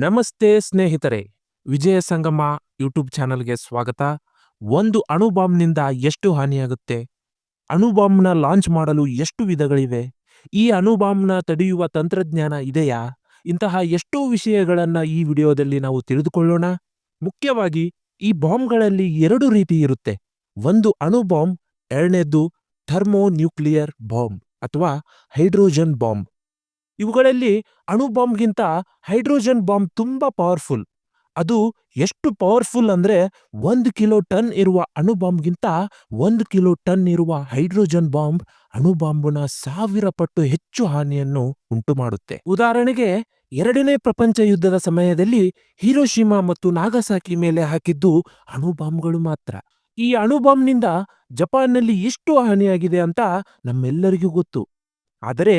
ನಮಸ್ತೆ ಸ್ನೇಹಿತರೆ, ವಿಜಯ ಸಂಗಮ ಯೂಟ್ಯೂಬ್ ಚಾನಲ್ಗೆ ಸ್ವಾಗತ. ಒಂದು ಅಣುಬಾಂಬ್ನಿಂದ ಎಷ್ಟು ಹಾನಿಯಾಗುತ್ತೆ, ಅಣುಬಾಂಬ್ನ ಲಾಂಚ್ ಮಾಡಲು ಎಷ್ಟು ವಿಧಗಳಿವೆ, ಈ ಅಣುಬಾಂಬ್ನ ತಡೆಯುವ ತಂತ್ರಜ್ಞಾನ ಇದೆಯಾ, ಇಂತಹ ಎಷ್ಟೋ ವಿಷಯಗಳನ್ನ ಈ ವಿಡಿಯೋದಲ್ಲಿ ನಾವು ತಿಳಿದುಕೊಳ್ಳೋಣ. ಮುಖ್ಯವಾಗಿ ಈ ಬಾಂಬ್ಗಳಲ್ಲಿ ಎರಡು ರೀತಿ ಇರುತ್ತೆ. ಒಂದು ಅಣುಬಾಂಬ್, ಎರಡನೇದ್ದು ಥರ್ಮೋ ನ್ಯೂಕ್ಲಿಯರ್ ಬಾಂಬ್ ಅಥವಾ ಹೈಡ್ರೋಜನ್ ಬಾಂಬ್. ಇವುಗಳಲ್ಲಿ ಅಣುಬಾಂಬ್ಗಿಂತ ಹೈಡ್ರೋಜನ್ ಬಾಂಬ್ ತುಂಬಾ ಪವರ್ಫುಲ್. ಅದು ಎಷ್ಟು ಪವರ್ಫುಲ್ ಅಂದ್ರೆ 1 ಕಿಲೋ ಟನ್ ಇರುವ ಅಣುಬಾಂಬ್ಗಿಂತ 1 ಕಿಲೋ ಟನ್ ಇರುವ ಹೈಡ್ರೋಜನ್ ಬಾಂಬ್ ಅಣುಬಾಂಬ್ನ 1000 ಪಟ್ಟು ಹೆಚ್ಚು ಹಾನಿಯನ್ನು ಉಂಟು ಮಾಡುತ್ತೆ. ಉದಾಹರಣೆಗೆ, ಎರಡನೇ ಪ್ರಪಂಚ ಯುದ್ಧದ ಸಮಯದಲ್ಲಿ ಹಿರೋಶಿಮಾ ಮತ್ತು ನಾಗಸಾಕಿ ಮೇಲೆ ಹಾಕಿದ್ದು ಅಣುಬಾಂಬ್ಗಳು ಮಾತ್ರ. ಈ ಅಣುಬಾಂಬ್ನಿಂದ ಜಪಾನ್ನಲ್ಲಿ ಎಷ್ಟು ಹಾನಿಯಾಗಿದೆ ಅಂತ ನಮ್ಮೆಲ್ಲರಿಗೂ ಗೊತ್ತು. ಆದರೆ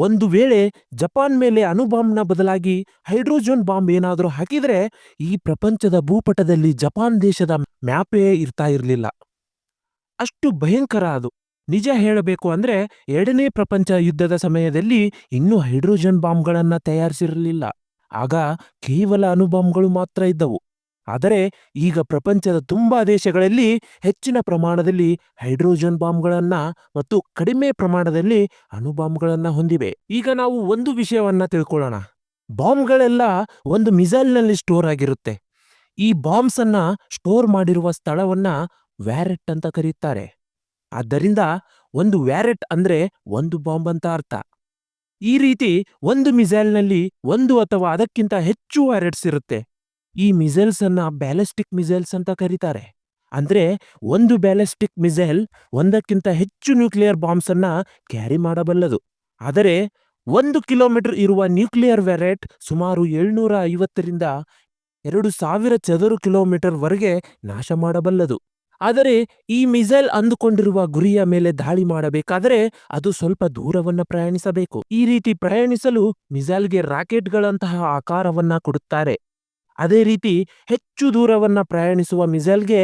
ಒಂದು ವೇಳೆ ಜಪಾನ್ ಮೇಲೆ ಅಣುಬಾಂಬ್ನ ಬದಲಾಗಿ ಹೈಡ್ರೋಜನ್ ಬಾಂಬ್ ಏನಾದರೂ ಹಾಕಿದ್ರೆ ಈ ಪ್ರಪಂಚದ ಭೂಪಟದಲ್ಲಿ ಜಪಾನ್ ದೇಶದ ಮ್ಯಾಪೇ ಇರ್ತಾ ಇರಲಿಲ್ಲ. ಅಷ್ಟು ಭಯಂಕರ ಅದು. ನಿಜ ಹೇಳಬೇಕು ಅಂದ್ರೆ ಎರಡನೇ ಪ್ರಪಂಚ ಯುದ್ಧದ ಸಮಯದಲ್ಲಿ ಇನ್ನೂ ಹೈಡ್ರೋಜನ್ ಬಾಂಬ್ಗಳನ್ನ ತಯಾರಿಸಿರಲಿಲ್ಲ. ಆಗ ಕೇವಲ ಅಣುಬಾಂಬ್ಗಳು ಮಾತ್ರ ಇದ್ದವು. ಆದರೆ ಈಗ ಪ್ರಪಂಚದ ತುಂಬಾ ದೇಶಗಳಲ್ಲಿ ಹೆಚ್ಚಿನ ಪ್ರಮಾಣದಲ್ಲಿ ಹೈಡ್ರೋಜನ್ ಬಾಂಬ್ಗಳನ್ನ ಮತ್ತು ಕಡಿಮೆ ಪ್ರಮಾಣದಲ್ಲಿ ಅಣುಬಾಂಬ್ಗಳನ್ನ ಹೊಂದಿವೆ. ಈಗ ನಾವು ಒಂದು ವಿಷಯವನ್ನ ತಿಳ್ಕೊಳ್ಳೋಣ. ಬಾಂಬ್ಗಳೆಲ್ಲ ಒಂದು ಮಿಸೈಲ್ನಲ್ಲಿ ಸ್ಟೋರ್ ಆಗಿರುತ್ತೆ. ಈ ಬಾಂಬ್ಸ್ ಅನ್ನ ಸ್ಟೋರ್ ಮಾಡಿರುವ ಸ್ಥಳವನ್ನ ವ್ಯಾರೆಟ್ ಅಂತ ಕರೆಯುತ್ತಾರೆ. ಆದ್ದರಿಂದ ಒಂದು ವ್ಯಾರೆಟ್ ಅಂದ್ರೆ ಒಂದು ಬಾಂಬ್ ಅಂತ ಅರ್ಥ. ಈ ರೀತಿ ಒಂದು ಮಿಸೈಲ್ನಲ್ಲಿ ಒಂದು ಅಥವಾ ಅದಕ್ಕಿಂತ ಹೆಚ್ಚು ವ್ಯಾರೆಟ್ಸ್ ಇರುತ್ತೆ. ಈ ಮಿಸೈಲ್ಸ್ ಅನ್ನ ಬ್ಯಾಲಿಸ್ಟಿಕ್ ಮಿಸೈಲ್ಸ್ ಅಂತ ಕರೀತಾರೆ. ಅಂದ್ರೆ ಒಂದು ಬ್ಯಾಲಿಸ್ಟಿಕ್ ಮಿಸೈಲ್ ಒಂದಕ್ಕಿಂತ ಹೆಚ್ಚು ನ್ಯೂಕ್ಲಿಯರ್ ಬಾಂಬ್ಸ್ ಅನ್ನ ಕ್ಯಾರಿ ಮಾಡಬಲ್ಲದು. ಆದರೆ 1 ಕಿಲೋಮೀಟರ್ ಇರುವ ನ್ಯೂಕ್ಲಿಯರ್ ವ್ಯಾರೆಟ್ ಸುಮಾರು 750ರಿಂದ 2000 ಚದರ ಕಿಲೋಮೀಟರ್ ವರೆಗೆ ನಾಶ ಮಾಡಬಲ್ಲದು. ಆದರೆ ಈ ಮಿಸೈಲ್ ಅಂದುಕೊಂಡಿರುವ ಗುರಿಯ ಮೇಲೆ ದಾಳಿ ಮಾಡಬೇಕಾದರೆ ಅದು ಸ್ವಲ್ಪ ದೂರವನ್ನ ಪ್ರಯಾಣಿಸಬೇಕು. ಈ ರೀತಿ ಪ್ರಯಾಣಿಸಲು ಮಿಸೈಲ್ಗೆ ರಾಕೆಟ್ಗಳಂತಹ ಆಕಾರವನ್ನ ಕೊಡುತ್ತಾರೆ. ಅದೇ ರೀತಿ ಹೆಚ್ಚು ದೂರವನ್ನ ಪ್ರಯಾಣಿಸುವ ಮಿಸೈಲ್ಗೆ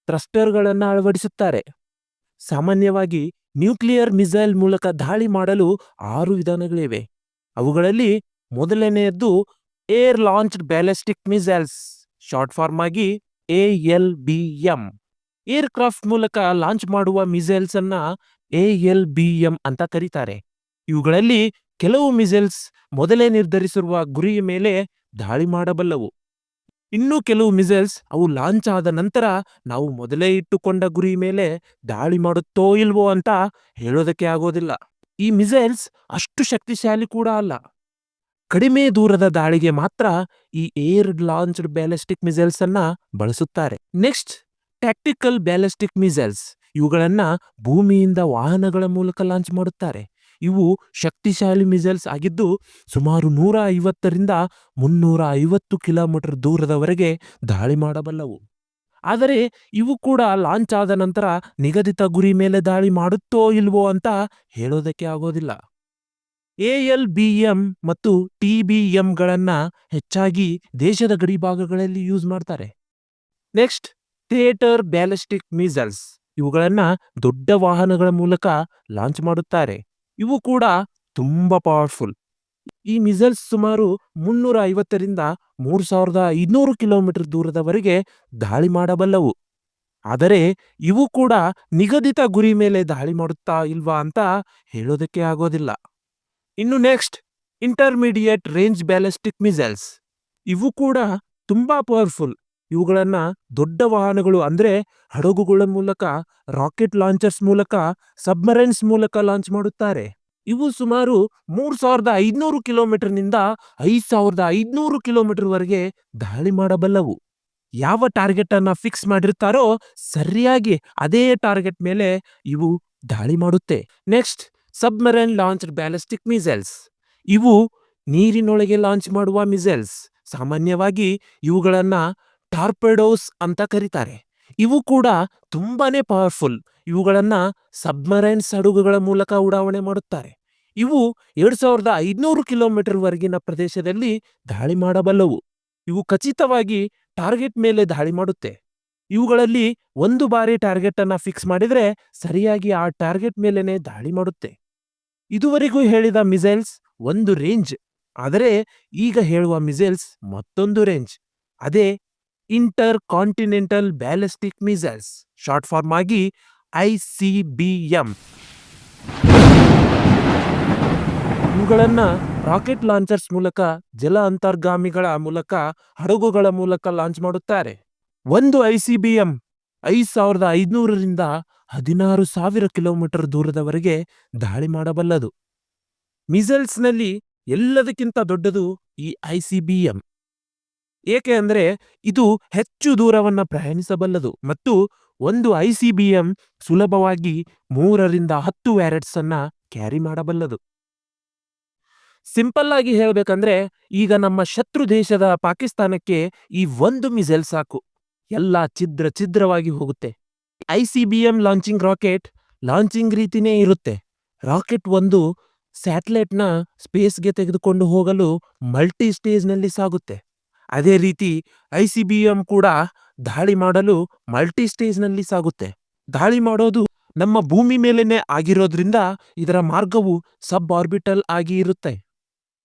ಥ್ರಸ್ಟರ್ಗಳನ್ನ ಅಳವಡಿಸುತ್ತಾರೆ. ಸಾಮಾನ್ಯವಾಗಿ ನ್ಯೂಕ್ಲಿಯರ್ ಮಿಸೈಲ್ ಮೂಲಕ ದಾಳಿ ಮಾಡಲು 6 ವಿಧಾನಗಳಿವೆ. ಅವುಗಳಲ್ಲಿ ಮೊದಲನೆಯದ್ದು air launched ballistic missiles, short form ಆಗಿ ALBM. ಏರ್ ಕ್ರಾಫ್ಟ್ ಮೂಲಕ ಲಾಂಚ್ ಮಾಡುವ ಮಿಸೈಲ್ಸ್ ಅನ್ನ ALBM ಅಂತ ಕರೀತಾರೆ. ಇವುಗಳಲ್ಲಿ ಕೆಲವು ಮಿಸೈಲ್ಸ್ ಮೊದಲೇ ನಿರ್ಧರಿಸಿರುವ ಗುರಿಯ ಮೇಲೆ ದಾಳಿ ಮಾಡಬಲ್ಲವು. ಇನ್ನೂ ಕೆಲವು ಮಿಸೈಲ್ಸ್ ಅವು ಲಾಂಚ್ ಆದ ನಂತರ ನಾವು ಮೊದಲೇ ಇಟ್ಟುಕೊಂಡ ಗುರಿ ಮೇಲೆ ದಾಳಿ ಮಾಡುತ್ತೋ ಇಲ್ವೋ ಅಂತ ಹೇಳೋದಕ್ಕೆ ಆಗೋದಿಲ್ಲ. ಈ ಮಿಸೈಲ್ಸ್ ಅಷ್ಟು ಶಕ್ತಿಶಾಲಿ ಕೂಡ ಅಲ್ಲ. ಕಡಿಮೆ ದೂರದ ದಾಳಿಗೆ ಮಾತ್ರ ಈ ಏರ್ ಲಾಂಚ್ಡ್ ಬ್ಯಾಲಿಸ್ಟಿಕ್ ಮಿಸೈಲ್ಸ್ ಅನ್ನ ಬಳಸುತ್ತಾರೆ. Next, tactical ballistic missiles. ಇವುಗಳನ್ನ ಭೂಮಿಯಿಂದ ವಾಹನಗಳ ಮೂಲಕ ಲಾಂಚ್ ಮಾಡುತ್ತಾರೆ. ಇವು ಶಕ್ತಿಶಾಲಿ ಮಿಸೈಲ್ಸ್ ಆಗಿದ್ದು ಸುಮಾರು 150ರಿಂದ 350 ಕಿಲೋಮೀಟರ್ ದೂರದವರೆಗೆ ದಾಳಿ ಮಾಡಬಲ್ಲವು. ಆದರೆ ಇವು ಕೂಡ ಲಾಂಚ್ ಆದ ನಂತರ ನಿಗದಿತ ಗುರಿ ಮೇಲೆ ದಾಳಿ ಮಾಡುತ್ತೋ ಇಲ್ವೋ ಅಂತ ಹೇಳೋದಕ್ಕೆ ಆಗೋದಿಲ್ಲ. ALBM ಮತ್ತು TBMಗಳನ್ನ ಹೆಚ್ಚಾಗಿ ದೇಶದ ಗಡಿಭಾಗಗಳಲ್ಲಿ ಯೂಸ್ ಮಾಡ್ತಾರೆ. Next, theatre ballistic missiles. ಇವುಗಳನ್ನ ದೊಡ್ಡ ವಾಹನಗಳ ಮೂಲಕ ಲಾಂಚ್ ಮಾಡುತ್ತಾರೆ. ಇವು ಕೂಡ ತುಂಬಾ ಪವರ್ಫುಲ್. ಈ ಮಿಸೈಲ್ಸ್ ಸುಮಾರು 350ರಿಂದ 3500 ಕಿಲೋಮೀಟರ್ ದೂರದವರೆಗೆ ದಾಳಿ ಮಾಡಬಲ್ಲವು. ಆದರೆ ಇವು ಕೂಡ ನಿಗದಿತ ಗುರಿ ಮೇಲೆ ದಾಳಿ ಮಾಡುತ್ತಾ ಇಲ್ವಾ ಅಂತ ಹೇಳೋದಕ್ಕೆ ಆಗೋದಿಲ್ಲ. ಇನ್ನು next, intermediate range ballistic missiles. ಇವು ಕೂಡ ತುಂಬಾ ಪವರ್ಫುಲ್. ಇವುಗಳನ್ನ ದೊಡ್ಡ ವಾಹನಗಳು ಅಂದ್ರೆ ಹಡಗುಗಳ ಮೂಲಕ, ರಾಕೆಟ್ ಲಾಂಚರ್ಸ್ ಮೂಲಕ, ಸಬ್ಮರೈನ್ಸ್ ಮೂಲಕ ಲಾಂಚ್ ಮಾಡುತ್ತಾರೆ. ಇವು ಸುಮಾರು 3500 ಕಿಲೋಮೀಟರ್ನಿಂದ 5500 ಕಿಲೋಮೀಟರ್ ವರೆಗೆ ದಾಳಿ ಮಾಡಬಲ್ಲವು. ಯಾವ ಟಾರ್ಗೆಟ್ ಅನ್ನ ಫಿಕ್ಸ್ ಮಾಡಿರ್ತಾರೋ ಸರಿಯಾಗಿ ಅದೇ ಟಾರ್ಗೆಟ್ ಮೇಲೆ ಇವು ದಾಳಿ ಮಾಡುತ್ತೆ. Next, submarine launched ballistic missiles. ಇವು ನೀರಿನೊಳಗೆ ಲಾಂಚ್ ಮಾಡುವ ಮಿಸೈಲ್ಸ್. ಸಾಮಾನ್ಯವಾಗಿ ಇವುಗಳನ್ನ ಟಾರ್ಪೆಡೋಸ್ ಅಂತ ಕರೀತಾರೆ. ಇವು ಕೂಡ ತುಂಬಾನೇ ಪವರ್ಫುಲ್. ಇವುಗಳನ್ನ ಸಬ್ಮರೈನ್ಸ್ ಹಡಗುಗಳ ಮೂಲಕ ಉಡಾವಣೆ ಮಾಡುತ್ತಾರೆ. ಇವು 2500 ಕಿಲೋಮೀಟರ್ ವರೆಗಿನ ಪ್ರದೇಶದಲ್ಲಿ ದಾಳಿ ಮಾಡಬಲ್ಲವು. ಇವು ಖಚಿತವಾಗಿ ಟಾರ್ಗೆಟ್ ಮೇಲೆ ದಾಳಿ ಮಾಡುತ್ತೆ. ಇವುಗಳಲ್ಲಿ ಒಂದು ಬಾರಿ ಟಾರ್ಗೆಟ್ ಅನ್ನ ಫಿಕ್ಸ್ ಮಾಡಿದ್ರೆ ಸರಿಯಾಗಿ ಆ ಟಾರ್ಗೆಟ್ ಮೇಲೆನೆ ದಾಳಿ ಮಾಡುತ್ತೆ. ಇದುವರೆಗೂ ಹೇಳಿದ ಮಿಸೈಲ್ಸ್ ಒಂದು ರೇಂಜ್. ಆದರೆ ಈಗ ಹೇಳುವ ಮಿಸೈಲ್ಸ್ ಮತ್ತೊಂದು ರೇಂಜ್. ಅದೇ intercontinental ballistic missiles, short form ಆಗಿ ICBM. ಇವುಗಳನ್ನ ರಾಕೆಟ್ ಲಾಂಚರ್ಸ್ ಮೂಲಕ, ಜಲ ಅಂತರ್ಗಾಮಿಗಳ ಮೂಲಕ, ಹಡಗುಗಳ ಮೂಲಕ ಲಾಂಚ್ ಮಾಡುತ್ತಾರೆ. ಒಂದು ICBM 5,500ರಿಂದ 16,000 ಕಿಲೋಮೀಟರ್ ದೂರದವರೆಗೆ ದಾಳಿ ಮಾಡಬಲ್ಲದು. ಮಿಸೈಲ್ಸ್ನಲ್ಲಿ ಎಲ್ಲದಕ್ಕಿಂತ ದೊಡ್ಡದು ಈ ICBM. ಏಕೆ ಅಂದರೆ ಇದು ಹೆಚ್ಚು ದೂರವನ್ನ ಪ್ರಯಾಣಿಸಬಲ್ಲದು ಮತ್ತು ಒಂದು ICBM ಸುಲಭವಾಗಿ 3ರಿಂದ 10 ವ್ಯಾರೆಟ್ಸ್ ಅನ್ನ ಕ್ಯಾರಿ ಮಾಡಬಲ್ಲದು. ಸಿಂಪಲ್ ಆಗಿ ಹೇಳಬೇಕಂದ್ರೆ ಈಗ ನಮ್ಮ ಶತ್ರು ದೇಶದ ಪಾಕಿಸ್ತಾನಕ್ಕೆ ಈ ಒಂದು ಮಿಸೈಲ್ ಸಾಕು, ಎಲ್ಲ ಛಿದ್ರವಾಗಿ ಹೋಗುತ್ತೆ. ICBM ಲಾಂಚಿಂಗ್ ರಾಕೆಟ್ ಲಾಂಚಿಂಗ್ ರೀತಿನೇ ಇರುತ್ತೆ. ರಾಕೆಟ್ ಒಂದು ಸ್ಯಾಟಲೈಟ್ನ ಸ್ಪೇಸ್ಗೆ ತೆಗೆದುಕೊಂಡು ಹೋಗಲು ಮಲ್ಟಿ ಸ್ಟೇಜ್ನಲ್ಲಿ ಸಾಗುತ್ತೆ. ಅದೇ ರೀತಿ ICBM ಕೂಡ ದಾಳಿ ಮಾಡಲು ಮಲ್ಟಿ ಸ್ಟೇಜ್ನಲ್ಲಿ ಸಾಗುತ್ತೆ. ದಾಳಿ ಮಾಡೋದು ನಮ್ಮ ಭೂಮಿ ಮೇಲೇನೆ ಆಗಿರೋದ್ರಿಂದ ಇದರ ಮಾರ್ಗವು ಸಬ್ ಆರ್ಬಿಟಲ್ ಆಗಿ ಇರುತ್ತೆ.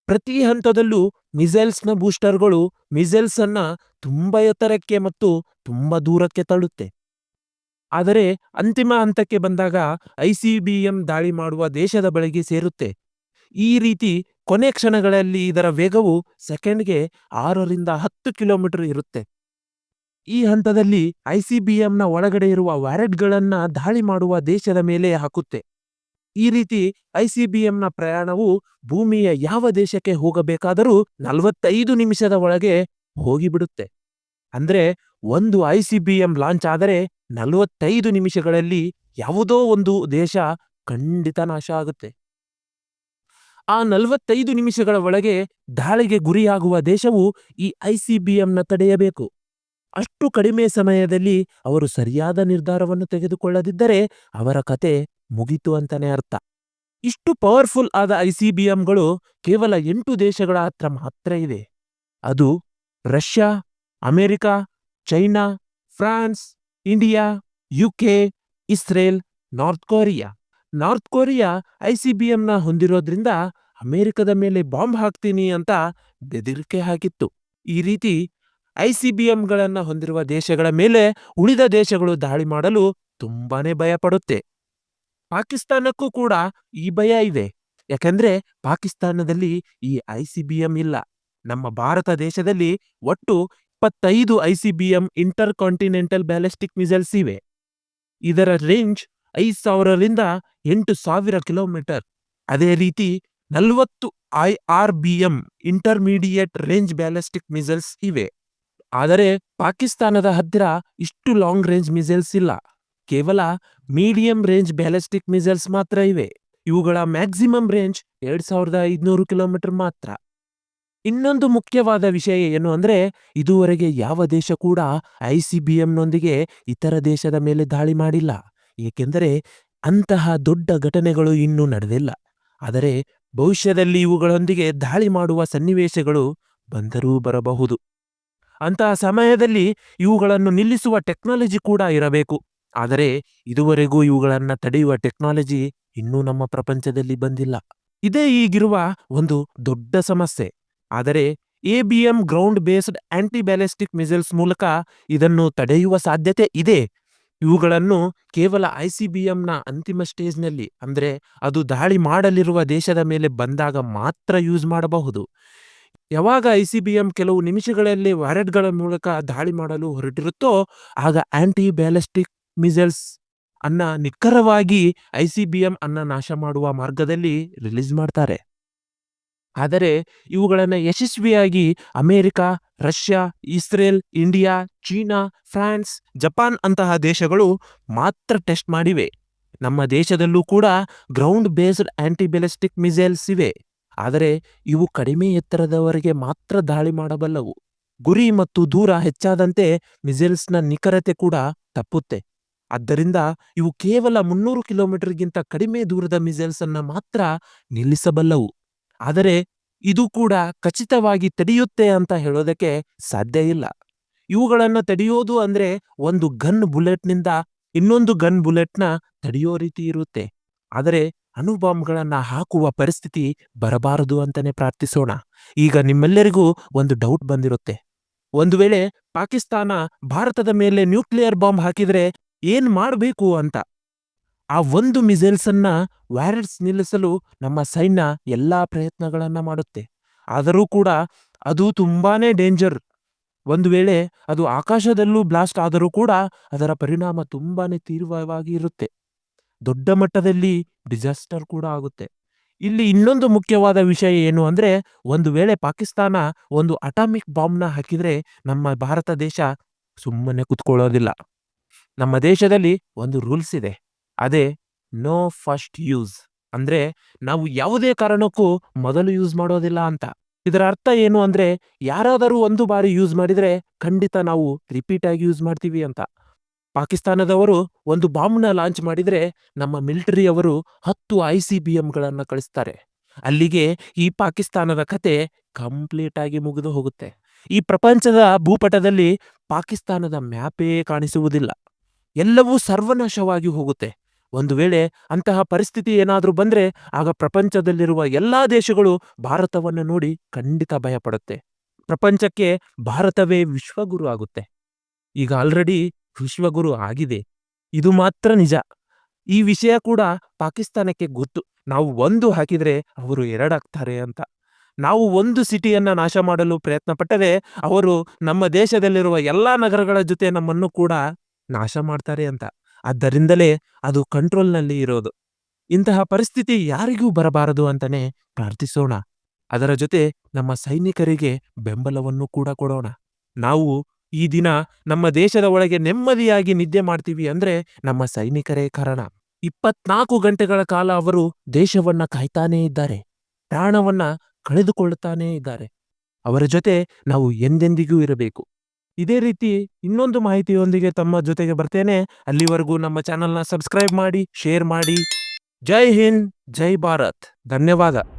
ಪ್ರತಿ ಹಂತದಲ್ಲೂ ಮಿಸೈಲ್ಸ್ನ ಬೂಸ್ಟರ್ಗಳು ಮಿಸೈಲ್ಸ್ ಅನ್ನ ತುಂಬಾ ಎತ್ತರಕ್ಕೆ ಮತ್ತು ತುಂಬಾ ದೂರಕ್ಕೆ ತಳ್ಳುತ್ತೆ. ಆದರೆ ಅಂತಿಮ ಹಂತಕ್ಕೆ ಬಂದಾಗ ICBM ದಾಳಿ ಮಾಡುವ ದೇಶದ ಬಳಿಗೆ ಸೇರುತ್ತೆ. ಈ ರೀತಿ ಕೊನೆ ಕ್ಷಣಗಳಲ್ಲಿ ಇದರ ವೇಗವು ಸೆಕೆಂಡ್ಗೆ 6ರಿಂದ 10 ಕಿಲೋಮೀಟರ್ ಇರುತ್ತೆ. ಈ ಹಂತದಲ್ಲಿ ICBMನ ಒಳಗಡೆ ಇರುವ ವ್ಯಾರೆಟ್ಗಳನ್ನ ದಾಳಿ ಮಾಡುವ ದೇಶದ ಮೇಲೆ ಹಾಕುತ್ತೆ. ಈ ರೀತಿ ICBMನ ಪ್ರಯಾಣವು ಭೂಮಿಯ ಯಾವ ದೇಶಕ್ಕೆ ಹೋಗಬೇಕಾದರೂ 45 ನಿಮಿಷದ ಒಳಗೆ ಹೋಗಿಬಿಡುತ್ತೆ. ಅಂದ್ರೆ ಒಂದು ICBM ಲಾಂಚ್ ಆದರೆ 45 ನಿಮಿಷಗಳಲ್ಲಿ ಯಾವುದೋ ಒಂದು ದೇಶ ಖಂಡಿತ ನಾಶ ಆಗುತ್ತೆ. ಆ 45 ನಿಮಿಷಗಳ ಒಳಗೆ ದಾಳಿಗೆ ಗುರಿಯಾಗುವ ದೇಶವು ಈ ICBMನ ತಡೆಯಬೇಕು. ಅಷ್ಟು ಕಡಿಮೆ ಸಮಯದಲ್ಲಿ ಅವರು ಸರಿಯಾದ ನಿರ್ಧಾರವನ್ನು ತೆಗೆದುಕೊಳ್ಳದಿದ್ದರೆ ಅವರ ಕತೆ ಮುಗಿತು ಅಂತಾನೆ ಅರ್ಥ. ಇಷ್ಟು ಪವರ್ಫುಲ್ ಆದ ICBMಗಳು ಕೇವಲ 8 ದೇಶಗಳ ಹತ್ರ ಮಾತ್ರ ಇವೆ. ಅದು Russia, America, China, France, India, UK, Israel, North Korea. North Korea ICBMನ ಹೊಂದಿರೋದ್ರಿಂದ ಅಮೆರಿಕದ ಮೇಲೆ ಬಾಂಬ್ ಹಾಕ್ತೀನಿ ಅಂತ ಬೆದರಿಕೆ ಹಾಕಿತ್ತು. ಈ ರೀತಿ ICBMಗಳನ್ನ ಹೊಂದಿರುವ ದೇಶಗಳ ಮೇಲೆ ಉಳಿದ ದೇಶಗಳು ದಾಳಿ ಮಾಡಲು ತುಂಬಾನೇ ಭಯ ಪಡುತ್ತೆ. ಪಾಕಿಸ್ತಾನಕ್ಕೂ ಕೂಡ ಈ ಭಯ ಇದೆ. ಯಾಕಂದ್ರೆ ಪಾಕಿಸ್ತಾನದಲ್ಲಿ ಈ ICBM ಇಲ್ಲ. ನಮ್ಮ ಭಾರತ ದೇಶದಲ್ಲಿ ಒಟ್ಟು 25 ICBM inter continental ballistic missiles ಇವೆ. ಇದರ ರೇಂಜ್ 5,000ರಿಂದ 8,000 ಕಿಲೋಮೀಟರ್. ಅದೇ ರೀತಿ 40 IRBM intermediate range ballistic missiles ಇವೆ. ಆದರೆ ಪಾಕಿಸ್ತಾನದ ಹತ್ತಿರ ಇಷ್ಟು ಲಾಂಗ್ ರೇಂಜ್ ಮಿಸೈಲ್ಸ್ ಇಲ್ಲ. ಕೇವಲ ಮೀಡಿಯಂ ರೇಂಜ್ ಬ್ಯಾಲಿಸ್ಟಿಕ್ ಮಿಸೈಲ್ಸ್ ಮಾತ್ರ ಇವೆ. ಇವುಗಳ ಮ್ಯಾಕ್ಸಿಮಮ್ ರೇಂಜ್ 2,500 ಕಿಲೋಮೀಟರ್ ಮಾತ್ರ. ಇನ್ನೊಂದು ಮುಖ್ಯವಾದ ವಿಷಯ ಏನು ಅಂದ್ರೆ ಇದುವರೆಗೆ ಯಾವ ದೇಶ ಕೂಡ ICBMನೊಂದಿಗೆ ಇತರ ದೇಶದ ಮೇಲೆ ದಾಳಿ ಮಾಡಿಲ್ಲ. ಏಕೆಂದರೆ ಅಂತಹ ದೊಡ್ಡ ಘಟನೆಗಳು ಇನ್ನೂ ನಡೆದಿಲ್ಲ. ಆದರೆ ಭವಿಷ್ಯದಲ್ಲಿ ಇವುಗಳೊಂದಿಗೆ ದಾಳಿ ಮಾಡುವ ಸನ್ನಿವೇಶಗಳು ಬಂದರೂ ಬರಬಹುದು. ಅಂತಹ ಸಮಯದಲ್ಲಿ ಇವುಗಳನ್ನು ನಿಲ್ಲಿಸುವ ಟೆಕ್ನಾಲಜಿ ಕೂಡ ಇರಬೇಕು. ಆದರೆ ಇದುವರೆಗೂ ಇವುಗಳನ್ನು ತಡೆಯುವ ಟೆಕ್ನಾಲಜಿ ಇನ್ನೂ ನಮ್ಮ ಪ್ರಪಂಚದಲ್ಲಿ ಬಂದಿಲ್ಲ. ಇದೇ ಈಗಿರುವ ಒಂದು ದೊಡ್ಡ ಸಮಸ್ಯೆ. ಆದರೆ ABM ground based anti ballistic missiles ಮೂಲಕ ಇದನ್ನು ತಡೆಯುವ ಸಾಧ್ಯತೆ ಇದೆ. ಇವುಗಳನ್ನು ಕೇವಲ ICBMನ ಅಂತಿಮ ಸ್ಟೇಜ್ನಲ್ಲಿ, ಅಂದ್ರೆ ಅದು ದಾಳಿ ಮಾಡಲಿರುವ ದೇಶದ ಮೇಲೆ ಬಂದಾಗ ಮಾತ್ರ ಯೂಸ್ ಮಾಡಬಹುದು. ಯಾವಾಗ ICBM ಕೆಲವು ನಿಮಿಷಗಳಲ್ಲಿ ವ್ಯಾರೆಟ್ಗಳ ಮೂಲಕ ದಾಳಿ ಮಾಡಲು ಹೊರಟಿರುತ್ತೋ ಆಗ ಆಂಟಿ ಬ್ಯಾಲಿಸ್ಟಿಕ್ ಮಿಸೈಲ್ಸ್ ಅನ್ನ ನಿಖರವಾಗಿ ICBM ಅನ್ನ ನಾಶ ಮಾಡುವ ಮಾರ್ಗದಲ್ಲಿ ರಿಲೀಸ್ ಮಾಡ್ತಾರೆ. ಆದರೆ ಇವುಗಳನ್ನು ಯಶಸ್ವಿಯಾಗಿ America, Russia, Israel, India, China, France, Japan ಅಂತಹ ದೇಶಗಳು ಮಾತ್ರ ಟೆಸ್ಟ್ ಮಾಡಿವೆ. ನಮ್ಮ ದೇಶದಲ್ಲೂ ಕೂಡ ground based anti ballistic missiles ಇವೆ. ಆದರೆ ಇವು ಕಡಿಮೆ ಎತ್ತರದವರೆಗೆ ಮಾತ್ರ ದಾಳಿ ಮಾಡಬಲ್ಲವು. ಗುರಿ ಮತ್ತು ದೂರ ಹೆಚ್ಚಾದಂತೆ ಮಿಸೈಲ್ಸ್ನ ನಿಖರತೆ ಕೂಡ ತಪ್ಪುತ್ತೆ. ಆದ್ದರಿಂದ ಇವು ಕೇವಲ 300 ಕಿಲೋಮೀಟರ್ಗಿಂತ ಕಡಿಮೆ ದೂರದ ಮಿಸೈಲ್ಸ್ ಅನ್ನ ಮಾತ್ರ ನಿಲ್ಲಿಸಬಲ್ಲವು. ಆದರೆ ಇದು ಕೂಡ ಖಚಿತವಾಗಿ ತಡೆಯುತ್ತೆ ಅಂತ ಹೇಳೋದಕ್ಕೆ ಸಾಧ್ಯ ಇಲ್ಲ. ಇವುಗಳನ್ನು ತಡೆಯೋದು ಅಂದ್ರೆ ಒಂದು ಗನ್ ಬುಲೆಟ್ನಿಂದ ಇನ್ನೊಂದು ಗನ್ ಬುಲೆಟ್ನ ತಡೆಯೋ ರೀತಿ ಇರುತ್ತೆ. ಆದರೆ ಅಣುಬಾಂಬ್ಗಳನ್ನ ಹಾಕುವ ಪರಿಸ್ಥಿತಿ ಬರಬಾರದು ಅಂತಾನೆ ಪ್ರಾರ್ಥಿಸೋಣ. ಈಗ ನಿಮ್ಮೆಲ್ಲರಿಗೂ ಒಂದು ಡೌಟ್ ಬಂದಿರುತ್ತೆ. ಒಂದು ವೇಳೆ ಪಾಕಿಸ್ತಾನ ಭಾರತದ ಮೇಲೆ ನ್ಯೂಕ್ಲಿಯರ್ ಬಾಂಬ್ ಹಾಕಿದ್ರೆ ಏನ್ ಮಾಡ್ಬೇಕು ಅಂತ. ಆ ಒಂದು ಮಿಸೈಲ್ಸ್ ಅನ್ನ ವ್ಯಾರೆಟ್ಸ್ ನಿಲ್ಲಿಸಲು ನಮ್ಮ ಸೈನ್ಯ ಎಲ್ಲಾ ಪ್ರಯತ್ನಗಳನ್ನ ಮಾಡುತ್ತೆ. ಆದರೂ ಕೂಡ ಅದು ತುಂಬಾನೇ ಡೇಂಜರ್. ಒಂದು ವೇಳೆ ಅದು ಆಕಾಶದಲ್ಲೂ ಬ್ಲಾಸ್ಟ್ ಆದರೂ ಕೂಡ ಅದರ ಪರಿಣಾಮ ತುಂಬಾನೇ ತೀವ್ರವಾಗಿ ಇರುತ್ತೆ. ದೊಡ್ಡ ಮಟ್ಟದಲ್ಲಿ ಡಿಸಾಸ್ಟರ್ ಕೂಡ ಆಗುತ್ತೆ. ಇಲ್ಲಿ ಇನ್ನೊಂದು ಮುಖ್ಯವಾದ ವಿಷಯ ಏನು ಅಂದ್ರೆ, ಒಂದು ವೇಳೆ ಪಾಕಿಸ್ತಾನ ಒಂದು ಅಟಾಮಿಕ್ ಬಾಂಬ್ನ ಹಾಕಿದ್ರೆ ನಮ್ಮ ಭಾರತ ದೇಶ ಸುಮ್ಮನೆ ಕುತ್ಕೊಳ್ಳೋದಿಲ್ಲ. ನಮ್ಮ ದೇಶದಲ್ಲಿ ಒಂದು ರೂಲ್ಸ್ ಇದೆ. ಅದೇ ನೋ ಫಸ್ಟ್ ಯೂಸ್. ಅಂದ್ರೆ ನಾವು ಯಾವುದೇ ಕಾರಣಕ್ಕೂ ಮೊದಲು ಯೂಸ್ ಮಾಡೋದಿಲ್ಲ ಅಂತ. ಇದರ ಅರ್ಥ ಏನು ಅಂದ್ರೆ, ಯಾರಾದರೂ ಒಂದು ಬಾರಿ ಯೂಸ್ ಮಾಡಿದ್ರೆ ಖಂಡಿತ ನಾವು ರಿಪೀಟ್ ಆಗಿ ಯೂಸ್ ಮಾಡ್ತೀವಿ ಅಂತ. ಪಾಕಿಸ್ತಾನದವರು ಒಂದು ಬಾಂಬ್ನ ಲಾಂಚ್ ಮಾಡಿದ್ರೆ ನಮ್ಮ ಮಿಲಿಟರಿಯವರು 10 ICBMಗಳನ್ನ ಕಳಿಸ್ತಾರೆ. ಅಲ್ಲಿಗೆ ಈ ಪಾಕಿಸ್ತಾನದ ಕತೆ ಕಂಪ್ಲೀಟ್ ಆಗಿ ಮುಗಿದು ಹೋಗುತ್ತೆ. ಈ ಪ್ರಪಂಚದ ಭೂಪಟದಲ್ಲಿ ಪಾಕಿಸ್ತಾನದ ಮ್ಯಾಪೇ ಕಾಣಿಸುವುದಿಲ್ಲ. ಎಲ್ಲವೂ ಸರ್ವನಾಶವಾಗಿ ಹೋಗುತ್ತೆ. ಒಂದು ವೇಳೆ ಅಂತಹ ಪರಿಸ್ಥಿತಿ ಏನಾದರೂ ಬಂದ್ರೆ ಆಗ ಪ್ರಪಂಚದಲ್ಲಿರುವ ಎಲ್ಲಾ ದೇಶಗಳು ಭಾರತವನ್ನು ನೋಡಿ ಖಂಡಿತ ಭಯಪಡುತ್ತೆ. ಪ್ರಪಂಚಕ್ಕೆ ಭಾರತವೇ ವಿಶ್ವಗುರು ಆಗುತ್ತೆ. ಈಗ ಆಲ್ರೆಡಿ ವಿಶ್ವಗುರು ಆಗಿದೆ. ಇದು ಮಾತ್ರ ನಿಜ. ಈ ವಿಷಯ ಕೂಡ ಪಾಕಿಸ್ತಾನಕ್ಕೆ ಗೊತ್ತು. ನಾವು ಒಂದು ಹಾಕಿದ್ರೆ ಅವರು ಎರಡಾಗ್ತಾರೆ ಅಂತ. ನಾವು ಒಂದು ಸಿಟಿಯನ್ನ ನಾಶ ಮಾಡಲು ಪ್ರಯತ್ನ ಪಟ್ಟರೆ ಅವರು ನಮ್ಮ ದೇಶದಲ್ಲಿರುವ ಎಲ್ಲಾ ನಗರಗಳ ಜೊತೆ ನಮ್ಮನ್ನು ಕೂಡ ನಾಶ ಮಾಡ್ತಾರೆ ಅಂತ. ಆದ್ದರಿಂದಲೇ ಅದು ಕಂಟ್ರೋಲ್ನಲ್ಲಿ ಇರೋದು. ಇಂತಹ ಪರಿಸ್ಥಿತಿ ಯಾರಿಗೂ ಬರಬಾರದು ಅಂತಾನೆ ಪ್ರಾರ್ಥಿಸೋಣ. ಅದರ ಜೊತೆ ನಮ್ಮ ಸೈನಿಕರಿಗೆ ಬೆಂಬಲವನ್ನು ಕೂಡ ಕೊಡೋಣ. ನಾವು ಈ ದಿನ ನಮ್ಮ ದೇಶದ ಒಳಗೆ ನೆಮ್ಮದಿಯಾಗಿ ನಿದ್ದೆ ಮಾಡ್ತೀವಿ ಅಂದ್ರೆ ನಮ್ಮ ಸೈನಿಕರೇ ಕಾರಣ. 24 ಗಂಟೆಗಳ ಕಾಲ ಅವರು ದೇಶವನ್ನ ಕಾಯ್ತಾನೇ ಇದ್ದಾರೆ. ಪ್ರಾಣವನ್ನ ಕಳೆದುಕೊಳ್ಳುತ್ತಾನೇ ಇದ್ದಾರೆ. ಅವರ ಜೊತೆ ನಾವು ಎಂದೆಂದಿಗೂ ಇರಬೇಕು. ಇದೇ ರೀತಿ ಇನ್ನೊಂದು ಮಾಹಿತಿಯೊಂದಿಗೆ ತಮ್ಮ ಜೊತೆಗೆ ಬರ್ತೇನೆ. ಅಲ್ಲಿವರೆಗೂ ನಮ್ಮ ಚಾನಲ್ನ ಸಬ್ಸ್ಕ್ರೈಬ್ ಮಾಡಿ, ಶೇರ್ ಮಾಡಿ. ಜೈ ಹಿಂದ್, ಜೈ ಭಾರತ್. ಧನ್ಯವಾದ.